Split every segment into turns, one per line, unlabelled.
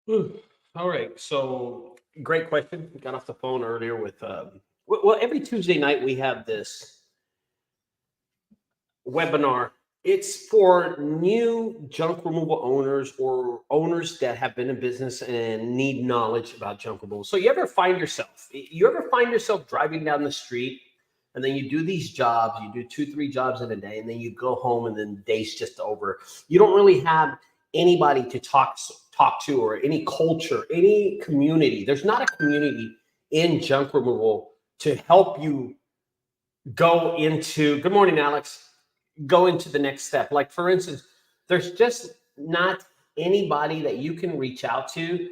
All right. So great question. We got off the phone earlier with, well, every Tuesday night we have this webinar. It's for new junk removal owners or owners that have been in business and need knowledge about junk removal. So you ever find yourself driving down the street and then you do these jobs, you do 2, 3 jobs in a day, and then you go home and then the day's just over. You don't really have anybody to talk to or any culture, any community. There's not a community in junk removal to help you go into, good morning, Alex, go into the next step. Like, for instance, there's just not anybody that you can reach out to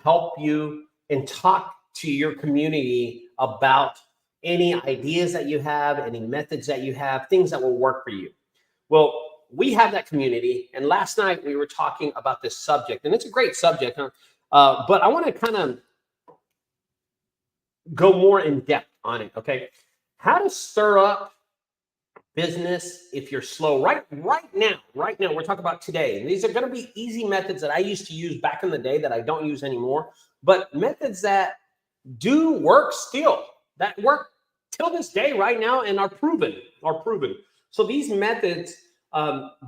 help you and talk to your community about any ideas that you have, any methods that you have, things that will work for you. Well, we have that community, and last night we were talking about this subject, and it's a great subject, huh? But I want to kind of go more in depth on it, okay? How to stir up business if you're slow. Right now, we're talking about today. And these are going to be easy methods that I used to use back in the day that I don't use anymore, but methods that do work still, that work till this day right now and are proven. So these methods,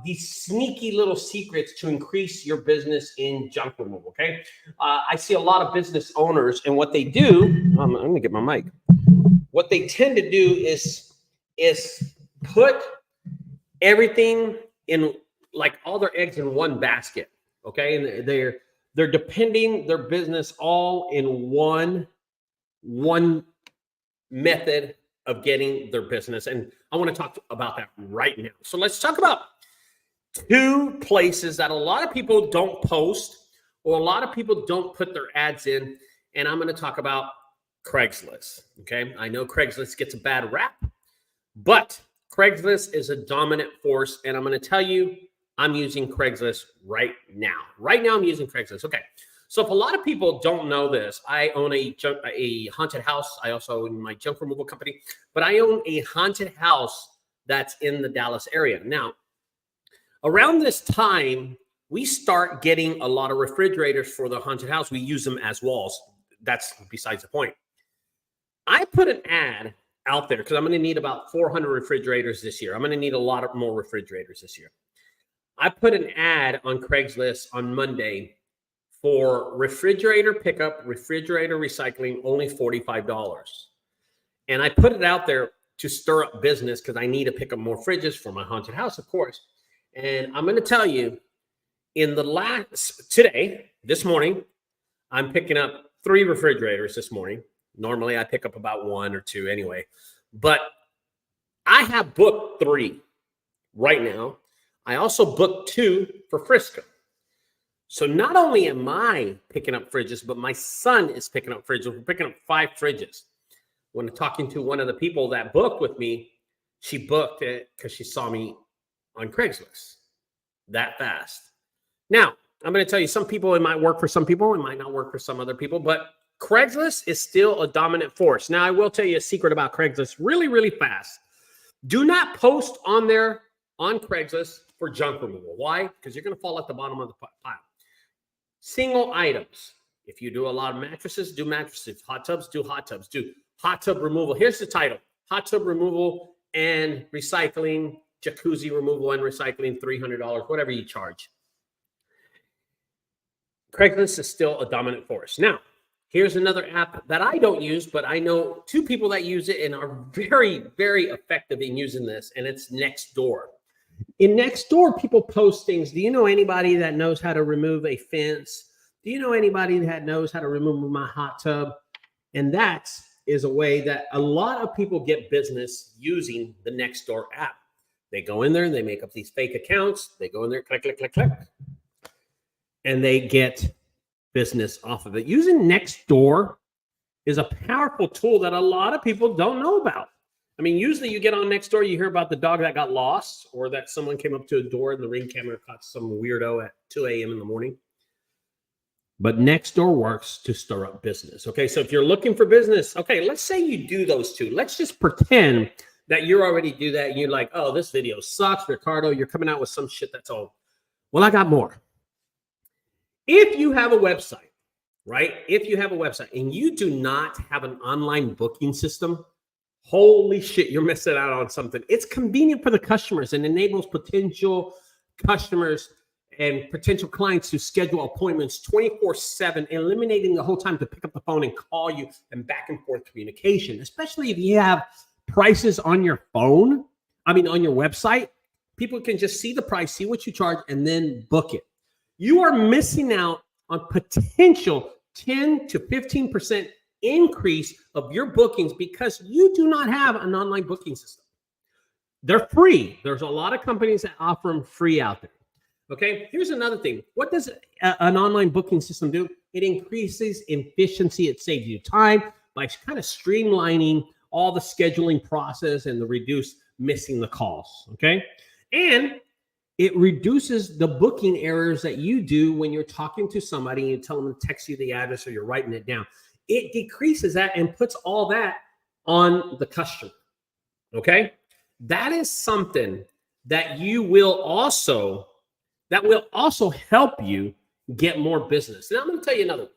these sneaky little secrets to increase your business in junk removal, okay? I see a lot of business owners, and what they do, I'm going to get my mic. What they tend to do is put everything in, like, all their eggs in one basket, okay? And they're depending their business all in one method of getting their business. And I want to talk about that right now. So let's talk about 2 places that a lot of people don't post or a lot of people don't put their ads in. And I'm going to talk about Craigslist. Okay. I know Craigslist gets a bad rap, but Craigslist is a dominant force. And I'm going to tell you, I'm using Craigslist right now. Right now I'm using Craigslist. Okay. So if a lot of people don't know this, I own a haunted house. I also own my junk removal company, but I own a haunted house that's in the Dallas area. Now, around this time, we start getting a lot of refrigerators for the haunted house. We use them as walls. That's besides the point. I put an ad out there because I'm going to need about 400 refrigerators this year. I'm going to need a lot of more refrigerators this year. I put an ad on Craigslist on Monday for refrigerator pickup, refrigerator recycling, only $45. And I put it out there to stir up business because I need to pick up more fridges for my haunted house, of course. And I'm going to tell you, this morning, I'm picking up 3 refrigerators this morning. Normally I pick up about 1 or 2 anyway, but I have booked 3 right now. I also booked 2 for Frisco. So not only am I picking up fridges, but my son is picking up fridges. We're picking up 5 fridges. When talking to one of the people that booked with me, she booked it because she saw me on Craigslist that fast. Now, I'm going to tell you, some people, it might work for some people, it might not work for some other people, but Craigslist is still a dominant force. Now, I will tell you a secret about Craigslist really, really fast. Do not post on there on Craigslist for junk removal. Why? Because you're going to fall at the bottom of the pile. Single items. If you do a lot of mattresses, do mattresses. Hot tubs, do hot tubs. Do hot tub removal. Here's the title. Hot tub removal and recycling, jacuzzi removal and recycling, $300, whatever you charge. Craigslist is still a dominant force. Now, here's another app that I don't use, but I know 2 people that use it and are very, very effective in using this, and it's Nextdoor. In Nextdoor, people post things. Do you know anybody that knows how to remove a fence? Do you know anybody that knows how to remove my hot tub? And that is a way that a lot of people get business using the Nextdoor app. They go in there and they make up these fake accounts. They go in there, click, click, click, click, and they get business off of it. Using Nextdoor is a powerful tool that a lot of people don't know about. I mean, usually you get on Nextdoor, you hear about the dog that got lost or that someone came up to a door and the Ring camera caught some weirdo at 2 a.m. in the morning. But Nextdoor works to stir up business. Okay, so if you're looking for business, okay, let's say you do those 2. Let's just pretend that you already do that and you're like, oh, this video sucks, Ricardo. You're coming out with some shit that's old. Well, I got more. If you have a website right? If you have a website and you do not have an online booking system, holy shit, you're missing out on something. It's convenient for the customers and enables potential customers and potential clients to schedule appointments 24/7, eliminating the whole time to pick up the phone and call you and back and forth communication, especially if you have prices on your phone, on your website. People can just see the price, see what you charge, and then book it. You are missing out on potential 10 to 15% increase of your bookings because you do not have an online booking system. They're free. There's a lot of companies that offer them free out there. Okay, here's another thing. What does an online booking system do? It increases efficiency. It saves you time by kind of streamlining all the scheduling process and the reduce missing the calls. Okay, and it reduces the booking errors that you do when you're talking to somebody and you tell them to text you the address or you're writing it down. It decreases that and puts all that on the customer. Okay, that is something that will also help you get more business. Now I'm going to tell you another one.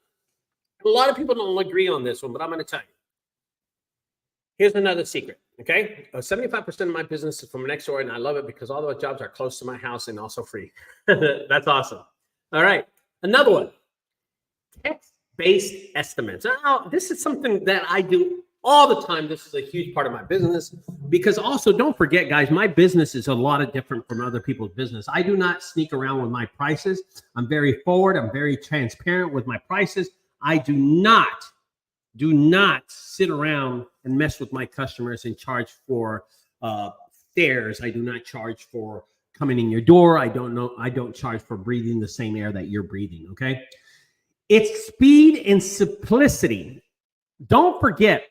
A lot of people don't agree on this one, but I'm going to tell you. Here's another secret. Okay, 75% of my business is from Nextdoor, and I love it because all the jobs are close to my house and also free. That's awesome. All right, another one. Text-based estimates. Now, this is something that I do all the time. This is a huge part of my business because also don't forget, guys, my business is a lot of different from other people's business. I do not sneak around with my prices. I'm very forward. I'm very transparent with my prices. I do not sit around and mess with my customers and charge for fares. I do not charge for coming in your door. I don't charge for breathing the same air that you're breathing. Okay. It's speed and simplicity. Don't forget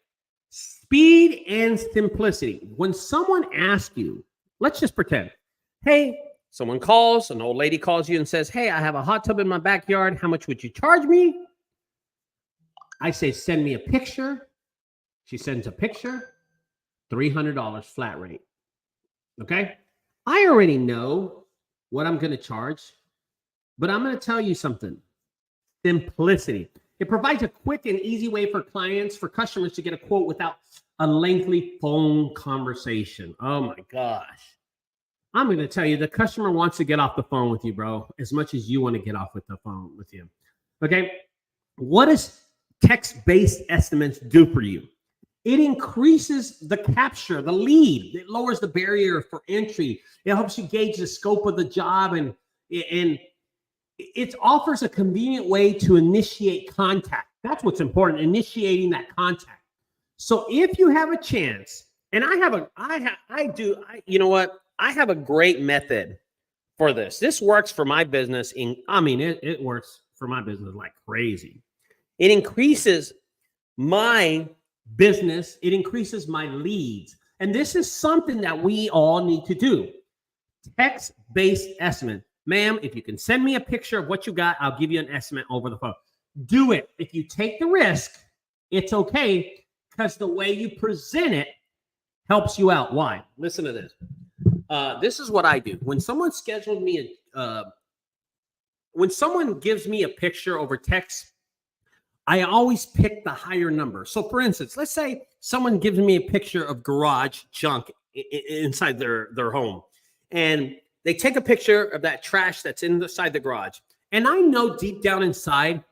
speed and simplicity. When someone asks you, let's just pretend, hey, someone calls, an old lady calls you and says, hey, I have a hot tub in my backyard. How much would you charge me? I say, send me a picture. She sends a picture, $300 flat rate. Okay. I already know what I'm going to charge, but I'm going to tell you something. Simplicity. It provides a quick and easy way for customers to get a quote without a lengthy phone conversation. Oh my gosh. I'm going to tell you, the customer wants to get off the phone with you, bro, as much as you want to get off with the phone with you. Okay. What does text-based estimates do for you? It increases the capture, the lead. It lowers the barrier for entry. It helps you gauge the scope of the job, and it offers a convenient way to initiate contact. That's what's important, initiating that contact. So if you have a chance, and I have a great method for this. This works for my business. It works for my business like crazy. It increases my business. It increases my leads. And this is something that we all need to do. Text-based estimate. Ma'am, if you can send me a picture of what you got, I'll give you an estimate over the phone. Do it. If you take the risk, it's okay, because the way you present it helps you out. Why? Listen to this. This is what I do. When someone gives me a picture over text, I always pick the higher number. So for instance, let's say someone gives me a picture of garage junk inside their home, and they take a picture of that trash that's inside the garage. And I know deep down inside,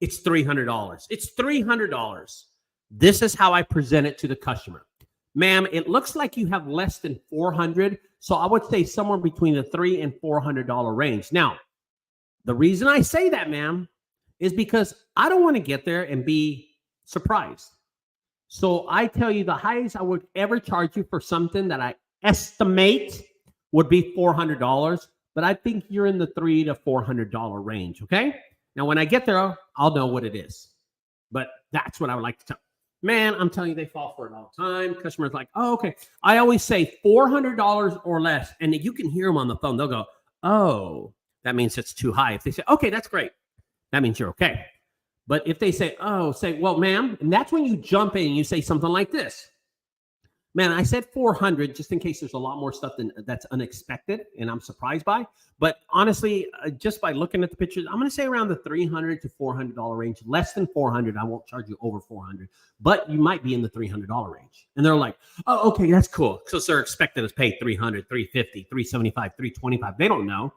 it's $300. It's $300. This is how I present it to the customer. Ma'am, it looks like you have less than $400. So I would say somewhere between the $300 and $400 range. Now, the reason I say that, ma'am, is because I don't want to get there and be surprised. So I tell you the highest I would ever charge you for something that I estimate would be $400, but I think you're in the $300 to $400 range. Okay. Now, when I get there, I'll know what it is, but that's what I would like to tell. Man, I'm telling you, they fall for it all the time. Customers like, oh, okay. I always say $400 or less, and you can hear them on the phone. They'll go, oh, that means it's too high. If they say, okay, that's great, that means you're okay. But if they say, well, ma'am, and that's when you jump in and you say something like this. Man, I said 400 just in case there's a lot more stuff that's unexpected and I'm surprised by. But honestly, just by looking at the pictures, I'm going to say around the $300 to $400 range. Less than 400, I won't charge you over 400, but you might be in the $300 range. And they're like, oh, okay, that's cool. So they're expecting to pay 300, 350, 375, 325. They don't know,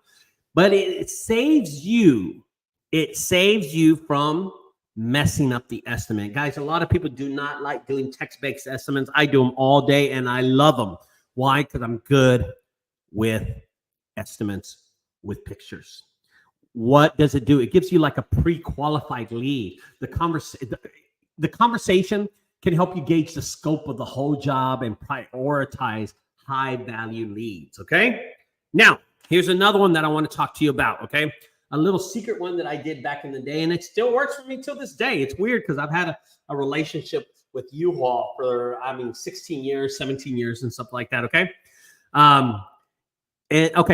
but it saves you. It saves you from messing up the estimate. Guys, a lot of people do not like doing text-based estimates. I do them all day and I love them. Why? Because I'm good with estimates with pictures. What does it do? It gives you like a pre-qualified lead. The conversation can help you gauge the scope of the whole job and prioritize high-value leads, okay? Now, here's another one that I want to talk to you about, okay? A little secret one that I did back in the day, and it still works for me till this day. It's weird because I've had a relationship with U-Haul for, 16 years, 17 years and stuff like that, okay?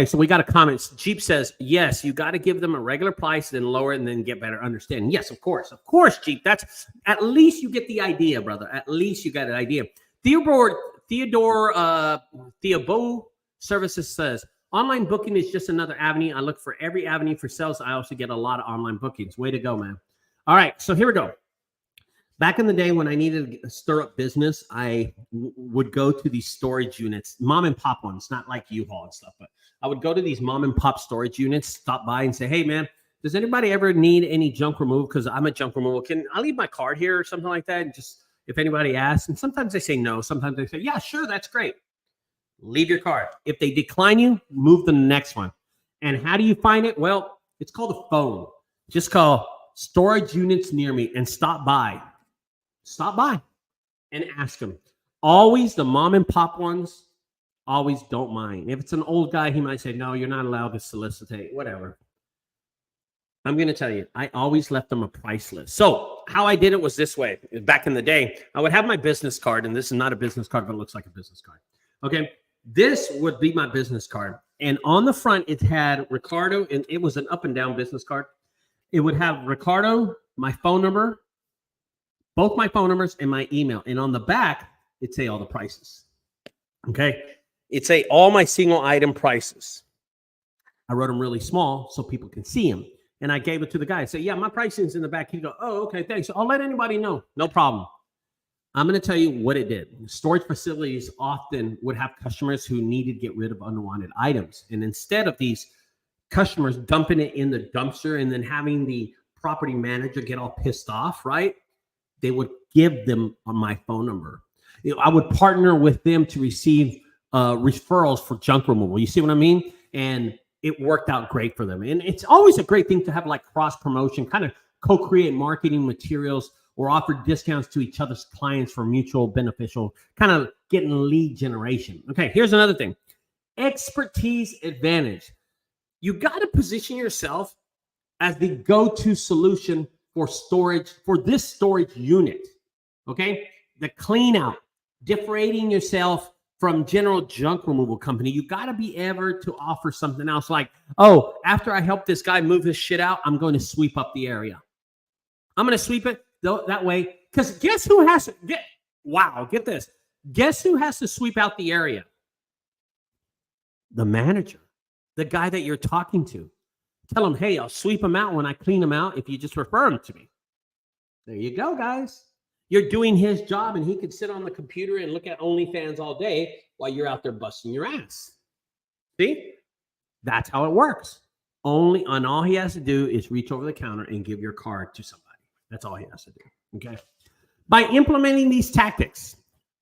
So we got a comment. Jeep says, yes, you got to give them a regular price, then lower and then get better understanding. Yes, of course, Jeep. That's at least you get the idea, brother. At least you got an idea. Theodore Services says, online booking is just another avenue. I look for every avenue for sales. I also get a lot of online bookings. Way to go, man. All right, so here we go. Back in the day when I needed to stir up business, I would go to these storage units, mom and pop ones, not like U-Haul and stuff, but I would go to these mom and pop storage units, stop by and say, hey, man, does anybody ever need any junk removal? Because I'm a junk removal. Can I leave my card here or something like that? And just if anybody asks, and sometimes they say no, sometimes they say, yeah, sure, that's great. Leave your card. If they decline you, move to the next one. And how do you find it? Well, it's called a phone. Just call storage units near me and stop by. Stop by and ask them. Always the mom and pop ones, always don't mind. If it's an old guy, he might say, no, you're not allowed to solicitate, whatever. I'm going to tell you, I always left them a price list. So how I did it was this way. Back in the day, I would have my business card, and this is not a business card, but it looks like a business card. Okay. This would be my business card. And on the front, it had Ricardo, and it was an up and down business card. It would have Ricardo, my phone number, both my phone numbers, and my email. And on the back, it'd say all the prices. Okay. It'd say all my single item prices. I wrote them really small so people can see them. And I gave it to the guy. I said, yeah, my pricing's in the back. He'd go, oh, okay, thanks. I'll let anybody know. No problem. I'm going to tell you what it did. Storage facilities often would have customers who needed to get rid of unwanted items. And instead of these customers dumping it in the dumpster and then having the property manager get all pissed off, right? They would give them my phone number. I would partner with them to receive referrals for junk removal. You see what I mean? And it worked out great for them. And it's always a great thing to have like cross promotion, kind of co-create marketing materials or offer discounts to each other's clients for mutual beneficial, kind of getting lead generation. Okay, here's another thing. Expertise advantage. You got to position yourself as the go-to solution for storage, for this storage unit. Okay, the clean out, differentiating yourself from general junk removal company. You got to be able to offer something else like, oh, after I help this guy move his shit out, I'm going to sweep up the area. I'm going to sweep it that way, because guess who has to get this. Guess who has to sweep out the area? The manager, the guy that you're talking to. Tell him, hey, I'll sweep them out when I clean them out if you just refer them to me. There you go, guys. You're doing his job, and he could sit on the computer and look at OnlyFans all day while you're out there busting your ass. See? That's how it works. All he has to do is reach over the counter and give your card to somebody. That's all he has to do. Okay. By implementing these tactics,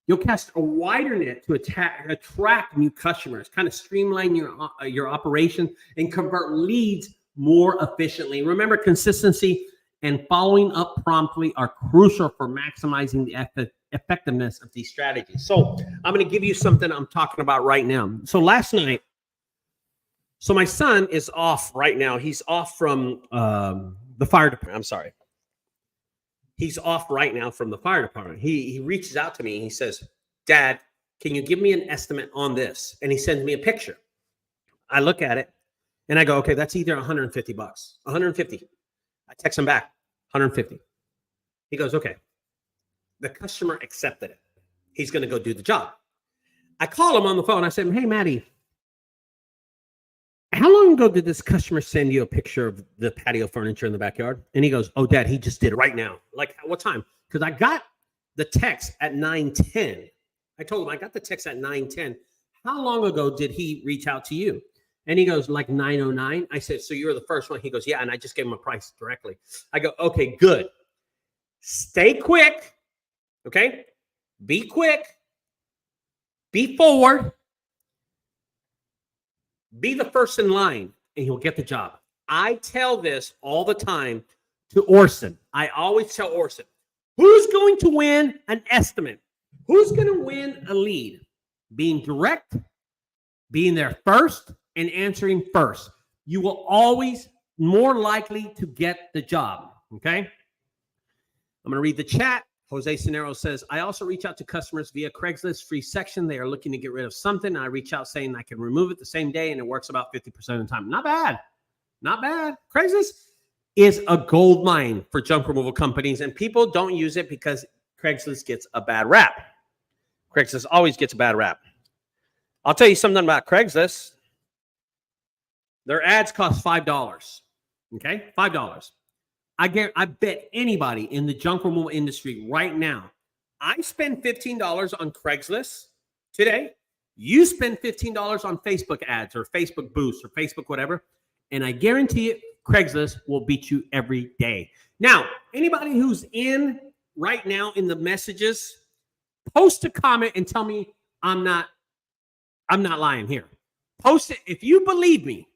you'll cast a wider net to attract new customers, kind of streamline your operation and convert leads more efficiently. Remember, consistency and following up promptly are crucial for maximizing the effectiveness of these strategies. So I'm going to give you something I'm talking about right now. So last night, my son is off right now. He's off from the fire department. I'm sorry. He's off right now from the fire department. He reaches out to me. He says, Dad, can you give me an estimate on this? And he sends me a picture. I look at it and I go, okay, that's either $150, 150. I text him back, 150. He goes, okay. The customer accepted it. He's going to go do the job. I call him on the phone. I said, hey, Maddie, how long ago did this customer send you a picture of the patio furniture in the backyard? And he goes, oh, Dad, he just did it right now. Like, what time? Because I got the text at 9:10. I told him I got the text at 9:10. How long ago did he reach out to you? And he goes, like 9:09. I said, so you were the first one? He goes, yeah. And I just gave him a price directly. I go, okay, good. Stay quick. Okay. Be quick. Be forward. Be the first in line and you'll get the job. I tell this all the time to Orson. I always tell Orson, who's going to win an estimate? Who's going to win a lead? Being direct, being there first, and answering first. You will always more likely to get the job, okay? I'm going to read the chat. Jose Cenero says, I also reach out to customers via Craigslist free section. They are looking to get rid of something. I reach out saying I can remove it the same day, and it works about 50% of the time. Not bad. Not bad. Craigslist is a gold mine for junk removal companies, and people don't use it because Craigslist gets a bad rap. Craigslist always gets a bad rap. I'll tell you something about Craigslist. Their ads cost $5. Okay? $5. I bet anybody in the junk removal industry right now, I spend $15 on Craigslist today. You spend $15 on Facebook ads or Facebook boosts or Facebook whatever, and I guarantee it, Craigslist will beat you every day. Now, anybody who's in right now in the messages, post a comment and tell me I'm not lying here. Post it if you believe me.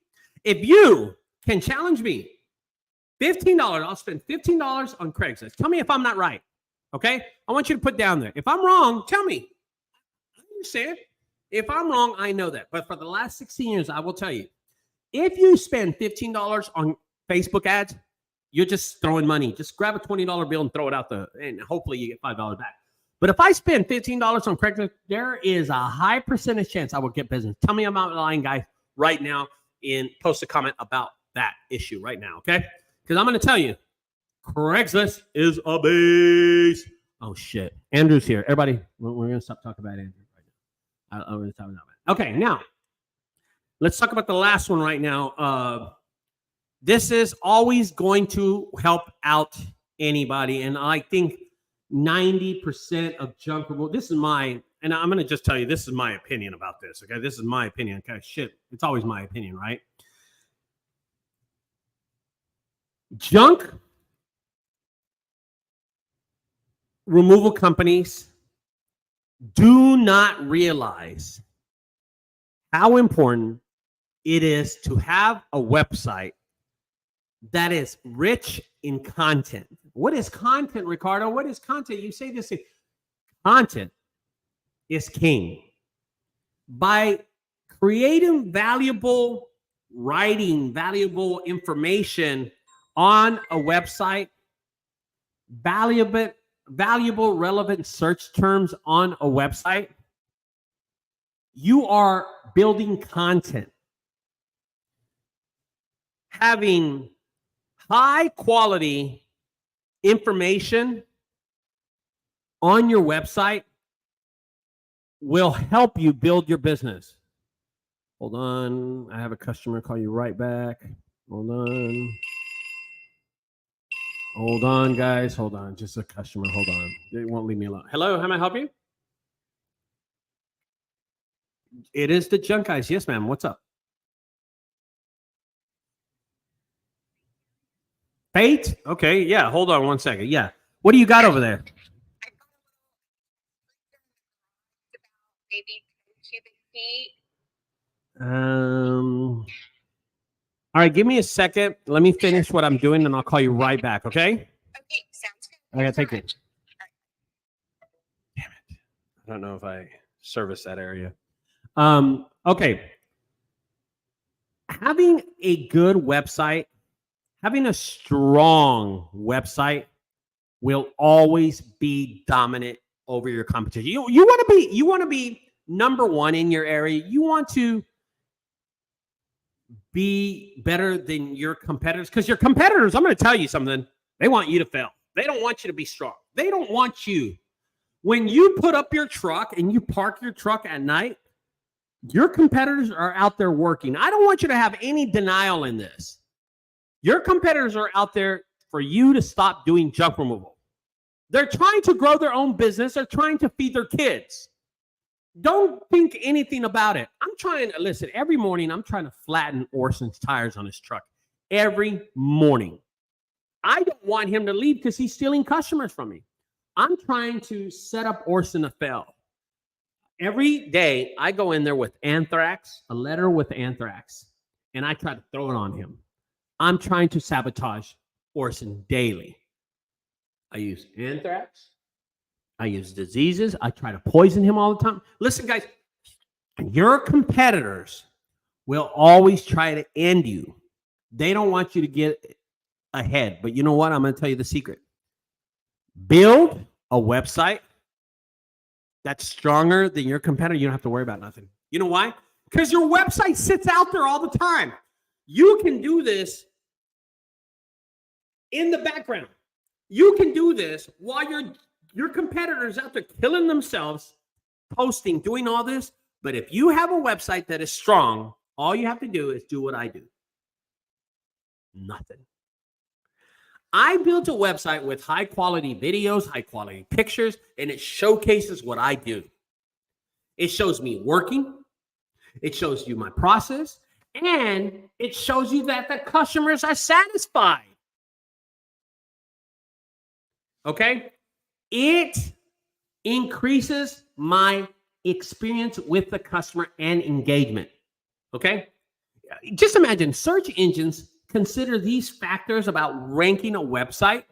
If you can challenge me, $15, I'll spend $15 on Craigslist. Tell me if I'm not right, okay? I want you to put down there. If I'm wrong, tell me. I understand. If I'm wrong, I know that. But for the last 16 years, I will tell you, if you spend $15 on Facebook ads, you're just throwing money. Just grab a $20 bill and throw it out and hopefully you get $5 back. But if I spend $15 on Craigslist, there is a high percentage chance I will get business. Tell me I'm not lying, guys, right now, and post a comment about that issue right now, okay? Because I'm going to tell you, Craigslist is a beast. Oh, shit. Andrew's here. Everybody, we're going to stop talking about Andrew right now. I'm going to talk about that. Okay, now, let's talk about the last one right now. This is always going to help out anybody. And I think 90% of junk removal, this is my, and I'm going to just tell you, this is my opinion about this, okay? This is my opinion. Okay, shit. It's always my opinion, right? Junk removal companies do not realize how important it is to have a website that is rich in content. What is content, Ricardo? What is content? You say this. Content is king. By creating valuable writing, valuable information on a website, valuable, relevant search terms on a website, you are building content. Having high quality information on your website will help you build your business. Hold on. I have a customer call you right back. Hold on. Hold on, guys. Hold on. Just a customer. Hold on. They won't leave me alone. Hello, how may I help you? It is the junk guys. Yes, ma'am. What's up? Fate? Okay, yeah. Hold on one second. Yeah. What do you got over there?
Maybe 10 cubic feet.
All right, give me a second. Let me finish what I'm doing, and I'll call you right back, okay?
Okay, sounds good.
Okay, thank you. Damn it. I don't know if I service that area. Okay. Having a good website, having a strong website will always be dominant over your competition. You want to be number one in your area. You want to be better than your competitors, because your competitors, I'm going to tell you something, they want you to fail. They don't want you to be strong. They don't want you. When you put up your truck and you park your truck at night, your competitors are out there working. I don't want you to have any denial in this. Your competitors are out there for you to stop doing junk removal. They're trying to grow their own business. They're trying to feed their kids. Don't think anything about it. Listen, every morning I'm trying to flatten Orson's tires on his truck. Every morning. I don't want him to leave because he's stealing customers from me. I'm trying to set up Orson to fail. Every day I go in there with anthrax, a letter with anthrax, and I try to throw it on him. I'm trying to sabotage Orson daily. I use anthrax. I use diseases. I try to poison him all the time. Listen, guys, your competitors will always try to end you. They don't want you to get ahead. But you know what? I'm going to tell you the secret. Build a website that's stronger than your competitor. You don't have to worry about nothing. You know why? Because your website sits out there all the time. You can do this in the background. You can do this while your competitors out there killing themselves, posting, doing all this. But if you have a website that is strong, all you have to do is do what I do. Nothing. I built a website with high quality videos, high quality pictures, and it showcases what I do. It shows me working. It shows you my process, and it shows you that the customers are satisfied. Okay? It increases my experience with the customer and engagement. Okay? Just imagine search engines consider these factors about ranking a website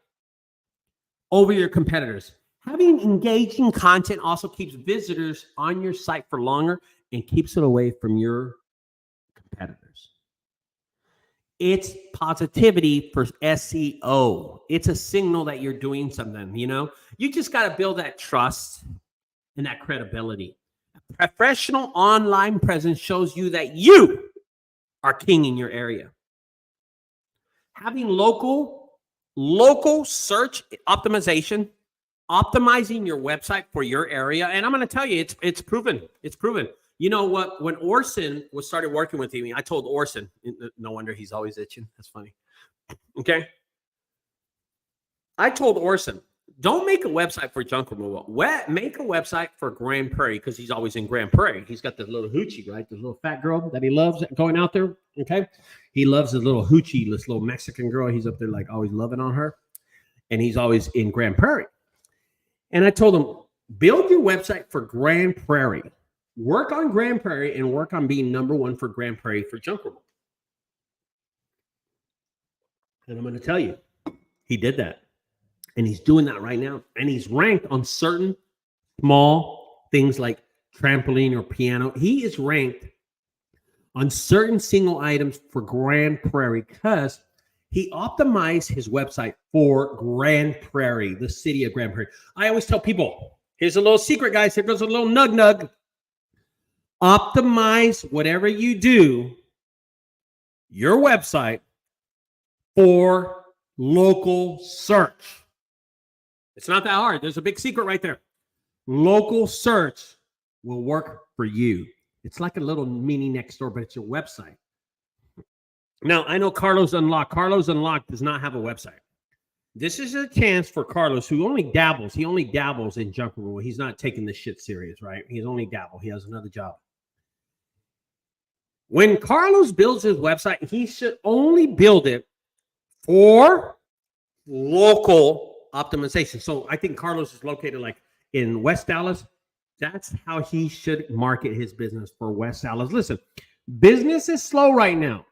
over your competitors. Having engaging content also keeps visitors on your site for longer and keeps it away from your competitors. It's positivity for SEO. It's a signal that you're doing something, you know? You just got to build that trust and that credibility. A professional online presence shows you that you are king in your area. Having local search optimization, optimizing your website for your area. And I'm going to tell you, it's proven. It's proven. You know what? When Orson started working with me, I told Orson, no wonder he's always itching. That's funny. Okay. I told Orson, don't make a website for junk removal. Make a website for Grand Prairie because he's always in Grand Prairie. He's got this little hoochie, right? This little fat girl that he loves going out there. Okay. He loves his little hoochie, this little Mexican girl. He's up there like always loving on her. And he's always in Grand Prairie. And I told him, build your website for Grand Prairie. Work on Grand Prairie and work on being #1 for Grand Prairie for junk removal. And I'm going to tell you, he did that. And he's doing that right now. And he's ranked on certain small things like trampoline or piano. He is ranked on certain single items for Grand Prairie because he optimized his website for Grand Prairie, the city of Grand Prairie. I always tell people, here's a little secret, guys. Here goes a little nug. Optimize whatever you do, your website, for local search. It's not that hard. There's a big secret right there. Local search will work for you. It's like a little mini Nextdoor, but it's your website. Now, I know Carlos Unlocked. Carlos Unlocked does not have a website. This is a chance for Carlos, who only dabbles. He only dabbles in junk removal. He's not taking this shit serious, right? He's only dabble. He has another job. When Carlos builds his website, he should only build it for local optimization. So I think Carlos is located like in West Dallas. That's how he should market his business, for West Dallas. Listen, business is slow right now.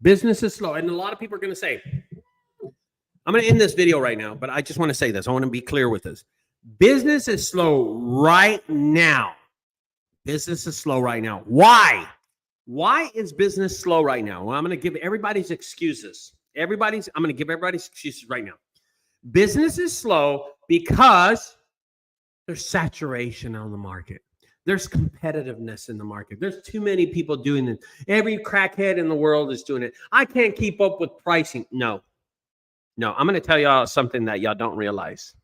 Business is slow. And a lot of people are going to say, I'm going to end this video right now, but I just want to say this. I want to be clear with this. Business is slow right now. Business is slow right now. Why? Why is business slow right now? Well, I'm going to give everybody's excuses. I'm going to give everybody's excuses right now. Business is slow because there's saturation on the market. There's competitiveness in the market. There's too many people doing it. Every crackhead in the world is doing it. I can't keep up with pricing. No, I'm going to tell y'all something that y'all don't realize.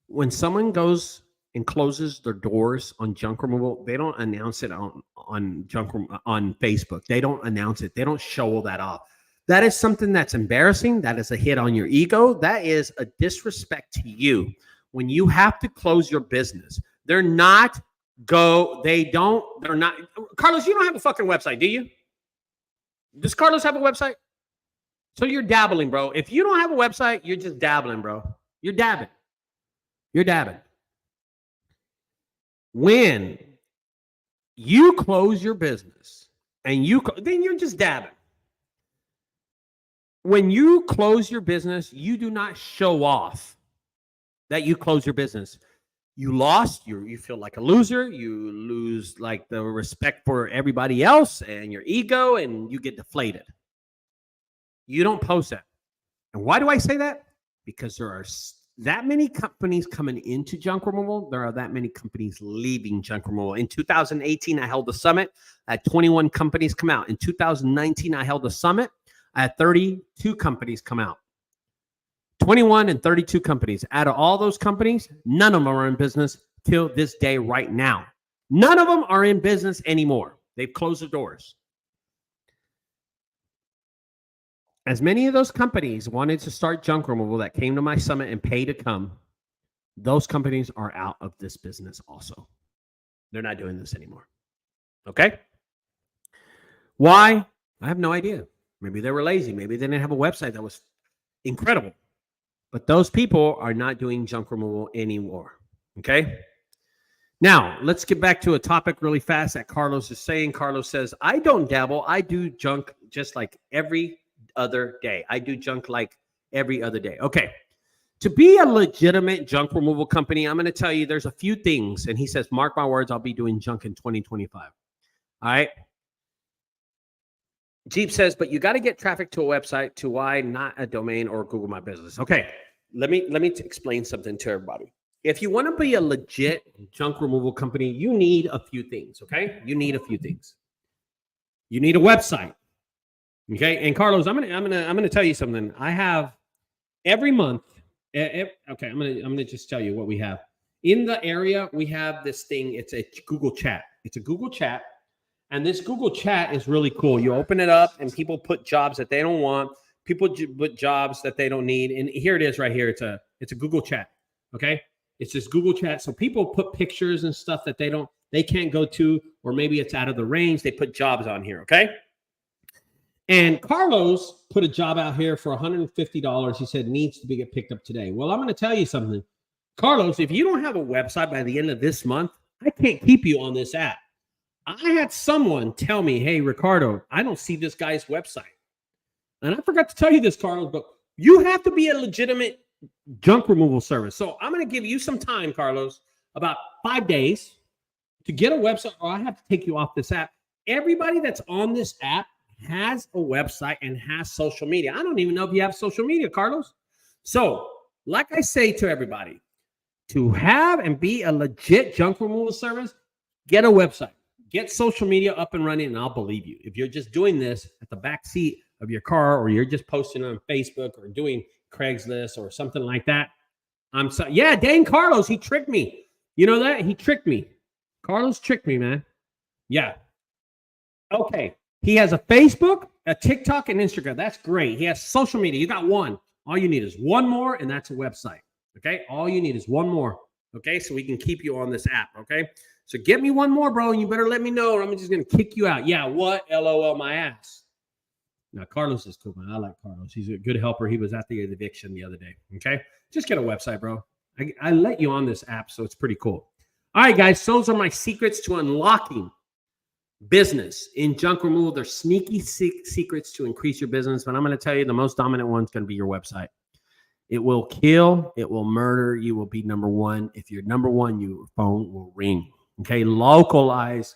when someone goes and closes their doors on junk removal, they don't announce it on on Facebook. They don't announce it. They don't show all that off. That is something that's embarrassing. That is a hit on your ego. That is a disrespect to you. When you have to close your business, they're not Carlos, you don't have a fucking website, do you? Does Carlos have a website? So you're dabbling, bro. If you don't have a website, you're just dabbling, bro. You're dabbing. You're dabbing. When you close your business and then you're just dabbing. When you close your business, you do not show off that you close your business. You lost, you feel like a loser, you lose like the respect for everybody else and your ego, and you get deflated. You don't post that. And why do I say that? Because there are that many companies coming into junk removal. There are that many companies leaving junk removal. In 2018, I held a summit. I had 21 companies come out. In 2019, I held a summit. I had 32 companies come out. 21 and 32 companies. Out of all those companies, none of them are in business till this day right now. None of them are in business anymore. They've closed their doors. As many of those companies wanted to start junk removal that came to my summit and pay to come, those companies are out of this business also. They're not doing this anymore. Okay? Why? I have no idea. Maybe they were lazy. Maybe they didn't have a website that was incredible. But those people are not doing junk removal anymore. Okay? Now, let's get back to a topic really fast that Carlos is saying. Carlos says, I don't dabble. I do junk just like every other day. I do junk like every other day. Okay. To be a legitimate junk removal company, I'm going to tell you there's a few things. And he says, mark my words, I'll be doing junk in 2025. All right. Jeep says, but you got to get traffic to a website. To why not a domain or Google My Business? Okay, let me explain something to everybody. If you want to be a legit junk removal company, you need a few things. Okay, you need a few things. You need a website. Okay, and Carlos, I'm gonna tell you something. I have every month. Okay, I'm gonna just tell you what we have in the area. We have this thing. It's a Google Chat. It's a Google Chat. And this Google Chat is really cool. You open it up and people put jobs that they don't want. People put jobs that they don't need. And here it is right here. It's a Google Chat. Okay. It's this Google Chat. So people put pictures and stuff that they can't go to, or maybe it's out of the range. They put jobs on here. Okay. And Carlos put a job out here for $150. He said needs to get picked up today. Well, I'm going to tell you something. Carlos, if you don't have a website by the end of this month, I can't keep you on this app. I had someone tell me, hey, Ricardo, I don't see this guy's website. And I forgot to tell you this, Carlos, but you have to be a legitimate junk removal service. So I'm going to give you some time, Carlos, about 5 days to get a website, or I have to take you off this app. Everybody that's on this app has a website and has social media. I don't even know if you have social media, Carlos. So like I say to everybody, to have and be a legit junk removal service, get a website. Get social media up and running, and I'll believe you. If you're just doing this at the back seat of your car, or you're just posting on Facebook or doing Craigslist or something like that, I'm sorry. Yeah, dang Carlos, he tricked me. You know that? He tricked me. Carlos tricked me, man. Yeah. Okay. He has a Facebook, a TikTok, and Instagram. That's great. He has social media. You got one. All you need is one more, and that's a website. Okay? All you need is one more. Okay? So we can keep you on this app. Okay? So get me one more, bro, and you better let me know, or I'm just going to kick you out. Yeah, what? LOL my ass. Now, Carlos is cool, man. I like Carlos. He's a good helper. He was at the eviction the other day, okay? Just get a website, bro. I let you on this app, so it's pretty cool. All right, guys, those are my secrets to unlocking business in junk removal. They're sneaky secrets to increase your business, but I'm going to tell you the most dominant one is going to be your website. It will kill. It will murder. You will be number one. If you're number one, your phone will ring. Okay, localize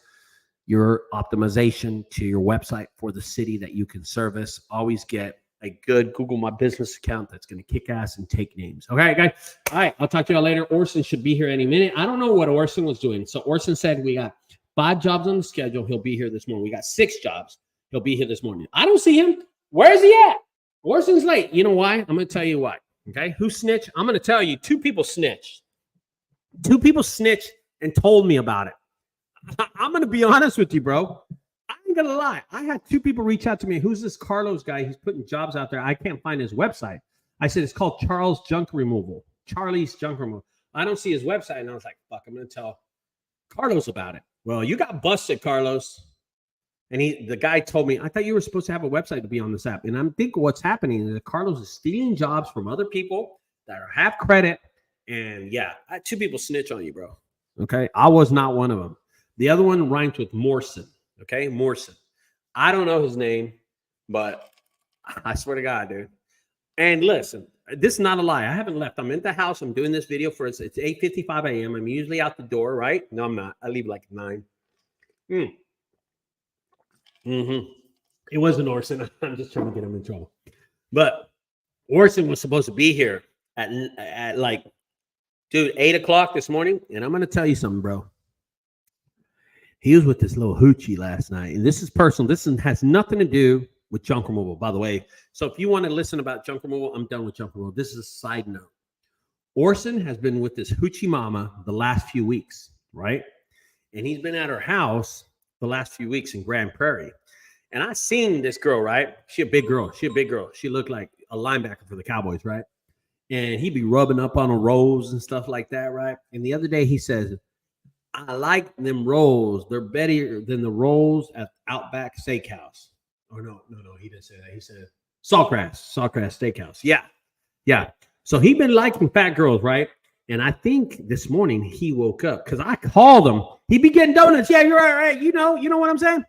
your optimization to your website for the city that you can service. Always get a good Google My Business account that's going to kick ass and take names. Okay, guys. All right, I'll talk to y'all later. Orson should be here any minute. I don't know what Orson was doing. So Orson said we got 5 jobs on the schedule. He'll be here this morning. We got 6 jobs. He'll be here this morning. I don't see him. Where is he at? Orson's late. You know why? I'm going to tell you why. Okay, who snitched? I'm going to tell you 2 people snitched. 2 people snitched and told me about it. I'm going to be honest with you, bro. I ain't going to lie. I had 2 people reach out to me. Who's this Carlos guy? He's putting jobs out there. I can't find his website. I said, it's called Charlie's Junk Removal. I don't see his website. And I was like, fuck, I'm going to tell Carlos about it. Well, you got busted, Carlos. And the guy told me, I thought you were supposed to have a website to be on this app. And I'm thinking what's happening is that Carlos is stealing jobs from other people that are half credit. And yeah, I had 2 people snitch on you, bro. Okay. I was not one of them. The other one rhymes with Morrison. Okay. Morrison. I don't know his name, but I swear to God, dude. And listen, this is not a lie. I haven't left. I'm in the house. I'm doing this video it's 8:55 a.m. I'm usually out the door, right? No, I'm not. I leave like 9. It wasn't Orson. I'm just trying to get him in trouble. But Orson was supposed to be here at like, dude, 8 o'clock this morning. And I'm going to tell you something, bro. He was with this little hoochie last night. And this is personal. This has nothing to do with junk removal, by the way. So if you want to listen about junk removal, I'm done with junk removal. This is a side note. Orson has been with this hoochie mama the last few weeks, right? And he's been at her house the last few weeks in Grand Prairie. And I seen this girl, right? She a big girl. She looked like a linebacker for the Cowboys, right? And he'd be rubbing up on her rolls and stuff like that, right? And the other day he says, I like them rolls. They're better than the rolls at Outback Steakhouse. Oh, no, he didn't say that. He said Saltgrass Steakhouse. Yeah. So he'd been liking fat girls, right? And I think this morning he woke up because I called him. He be getting donuts. Yeah, you're right. You know what I'm saying?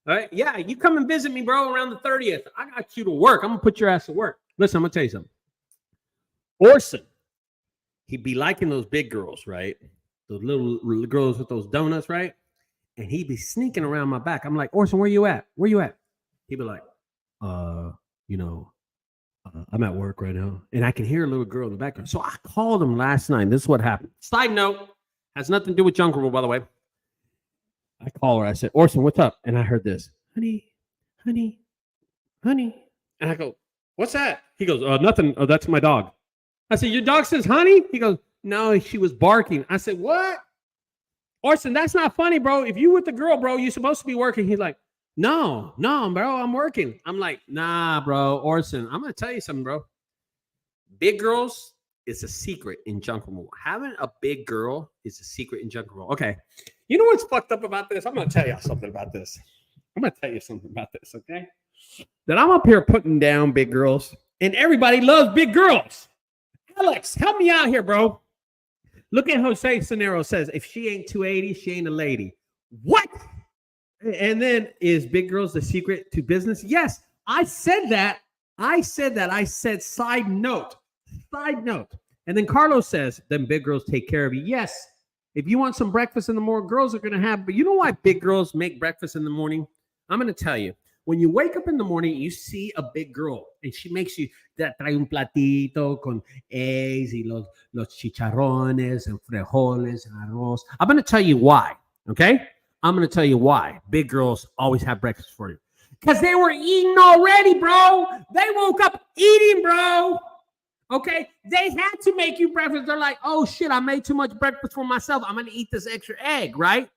All right. Yeah, you come and visit me, bro, around the 30th. I got you to work. I'm going to put your ass to work. Listen, I'm going to tell you something. Orson, he'd be liking those big girls, right? Those little girls with those donuts, right? And he'd be sneaking around my back. I'm like, Orson, where you at? He'd be like, I'm at work right now. And I can hear a little girl in the background. So I called him last night. This is what happened. Side note, has nothing to do with junk removal, by the way. I call her. I said, Orson, what's up? And I heard this, honey. And I go, what's that? He goes, nothing. Oh, that's my dog. I said, your dog says honey? He goes, no, she was barking. I said, what? Orson, that's not funny, bro. If you with the girl, bro, you're supposed to be working. He's like, no, bro, I'm working. I'm like, nah, bro, Orson, I'm going to tell you something, bro. Big girls is a secret in junk removal. Having a big girl is a secret in junk removal. Okay. You know what's fucked up about this? I'm going to tell you something about this. Okay? That I'm up here putting down big girls, and everybody loves big girls. Alex, help me out here, bro. Look at Jose Cenero says, if she ain't 280, she ain't a lady. What? And then is big girls the secret to business? Yes, I said that. I said side note. And then Carlos says, then big girls take care of you. Yes. If you want some breakfast in the morning, girls are going to have, but you know why big girls make breakfast in the morning? I'm going to tell you. When you wake up in the morning, you see a big girl, and she makes you that trae un platito con eggs y los chicharrones and frijoles and arroz. I'm going to tell you why, okay? I'm going to tell you why big girls always have breakfast for you. Because they were eating already, bro. They woke up eating, bro. Okay? They had to make you breakfast. They're like, oh, shit, I made too much breakfast for myself. I'm going to eat this extra egg, right?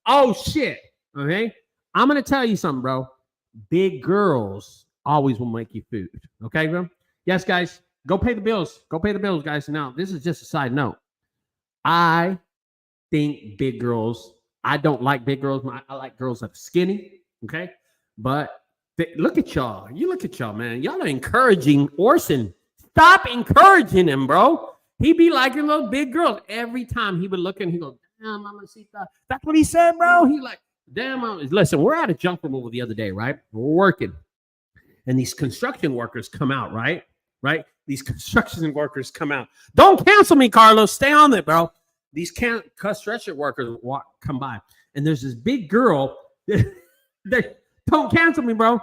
Oh, shit. Okay? I'm going to tell you something, bro. Big girls always will make you food. Okay, bro? Yes, guys. Go pay the bills. Guys. Now, this is just a side note. I think big girls, I don't like big girls. I like girls that are skinny. Okay? But look at y'all. You look at y'all, man. Y'all are encouraging Orson. Stop encouraging him, bro. He be liking those big girls. Every time he would look and he go, damn, mamacita. That's what he said, bro. He like, damn, listen, we're at a junk removal the other day, right? We're working. And these construction workers come out, right? These construction workers come out. Don't cancel me, Carlos. Stay on it, bro. These construction workers come by. And there's this big girl. Don't cancel me, bro.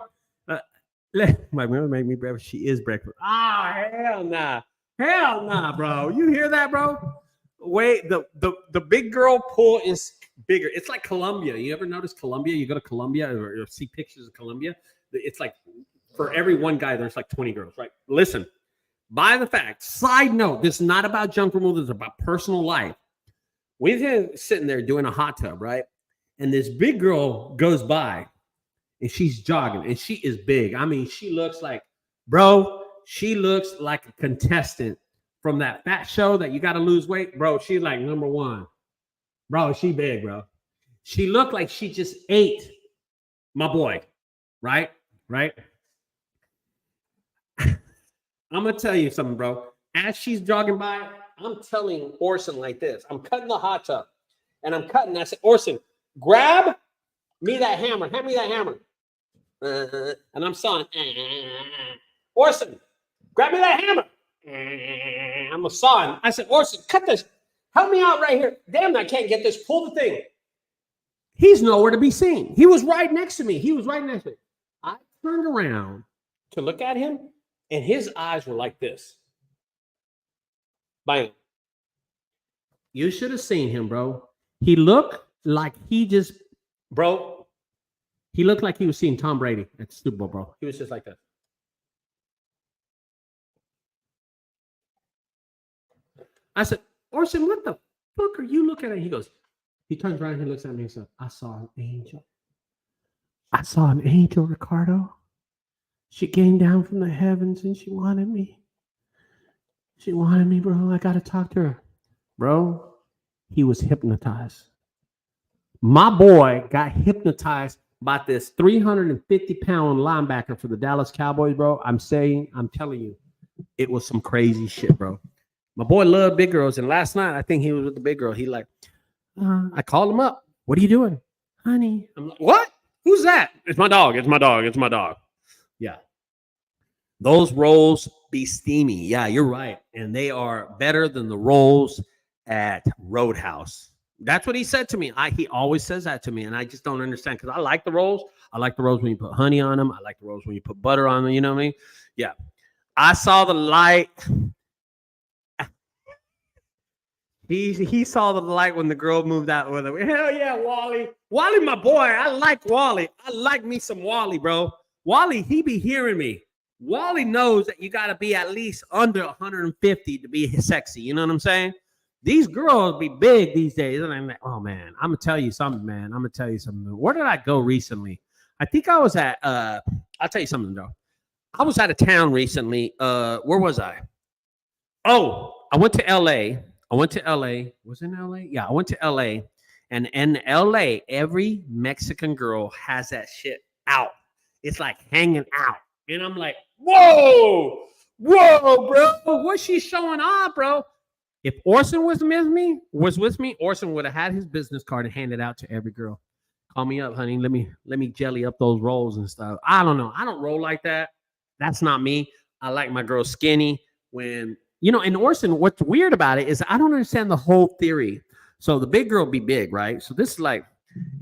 My mother made me breakfast. She is breakfast. Hell nah. Bro. You hear that, bro? Wait, the big girl pool is bigger. It's like Colombia. You ever notice Colombia? You go to Colombia or see pictures of Colombia. It's like for every one guy, there's like 20 girls, right? Listen, by the fact, side note, this is not about junk removal. This is about personal life. we're sitting there doing a hot tub, right? And this big girl goes by and she's jogging and she is big. I mean, she looks like, bro, she looks like a contestant from that fat show that you got to lose weight. Bro, she's like number one. Bro, she big, bro. She looked like she just ate my boy, right? Right? I'm going to tell you something, bro. As she's jogging by, I'm telling Orson like this. I'm cutting the hot tub, and I'm cutting. I said, Orson, grab me that hammer. Hand me that hammer. And I'm sawing. Orson, grab me that hammer. I'm a sawing. I said, Orson, cut this. Help me out right here. Damn, I can't get this. Pull the thing. He's nowhere to be seen. He was right next to me. I turned around to look at him, and his eyes were like this. Bam. You should have seen him, bro. He looked like he just, bro. He looked like he was seeing Tom Brady at the Super Bowl, bro. He was just like that. I said, Orson, what the fuck are you looking at? He goes, he turns around and he looks at me and says, I saw an angel. I saw an angel, Ricardo. She came down from the heavens and she wanted me. She wanted me, bro. I got to talk to her. Bro, he was hypnotized. My boy got hypnotized by this 350-pound linebacker for the Dallas Cowboys, bro. I'm telling you, it was some crazy shit, bro. My boy loved big girls, and last night I think he was with the big girl. He like, I called him up. What are you doing, honey? I'm like, what? Who's that? It's my dog. It's my dog. It's my dog. Yeah. Those rolls be steamy. Yeah, you're right. And they are better than the rolls at Roadhouse. That's what he said to me. He always says that to me, and I just don't understand because I like the rolls. I like the rolls when you put honey on them. I like the rolls when you put butter on them. You know what I mean? Yeah. I saw the light. He saw the light when the girl moved out with him. Hell yeah, Wally. Wally, my boy. I like Wally. I like me some Wally, bro. Wally, he be hearing me. Wally knows that you got to be at least under 150 to be sexy. You know what I'm saying? These girls be big these days. And I'm like, oh, man, I'm going to tell you something, man. I'm going to tell you something. Where did I go recently? I think I was at, I'll tell you something, though. I was out of town recently. Where was I? Oh, I went to L.A. Was it in L.A.? Yeah, I went to L.A. And in L.A., every Mexican girl has that shit out. It's like hanging out. And I'm like, whoa, bro. What's she showing off, bro? If Orson was with me, Orson would have had his business card and handed out to every girl. Call me up, honey. Let me jelly up those rolls and stuff. I don't know. I don't roll like that. That's not me. I like my girl skinny. When, you know, and Orson, what's weird about it is I don't understand the whole theory. So the big girl be big, right? So this is like,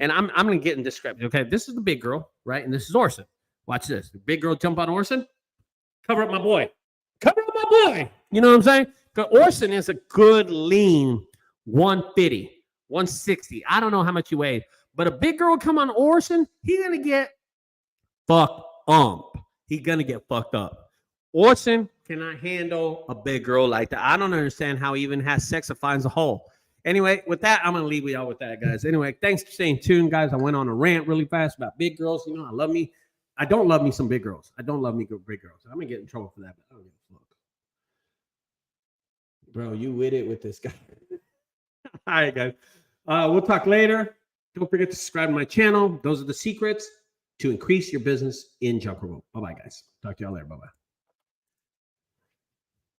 and I'm going to get in discrepancy. Okay, this is the big girl, right? And this is Orson. Watch this. The big girl jump on Orson. Cover up my boy. Cover up my boy. You know what I'm saying? Because Orson is a good lean 150, 160. I don't know how much he weighed. But a big girl come on Orson, he's going to get fucked up. He's going to get fucked up. Orson cannot handle a big girl like that. I don't understand how he even has sex or finds a hole. Anyway, with that, I'm going to leave y'all with that, guys. Anyway, thanks for staying tuned, guys. I went on a rant really fast about big girls. You know, I love me. I don't love me some big girls. I don't love me big girls. I'm going to get in trouble for that, but I don't give a fuck. Bro, you with it with this guy. All right, guys. We'll talk later. Don't forget to subscribe to my channel. Those are the secrets to increase your business in junk removal. Bye-bye, guys. Talk to y'all later. Bye-bye.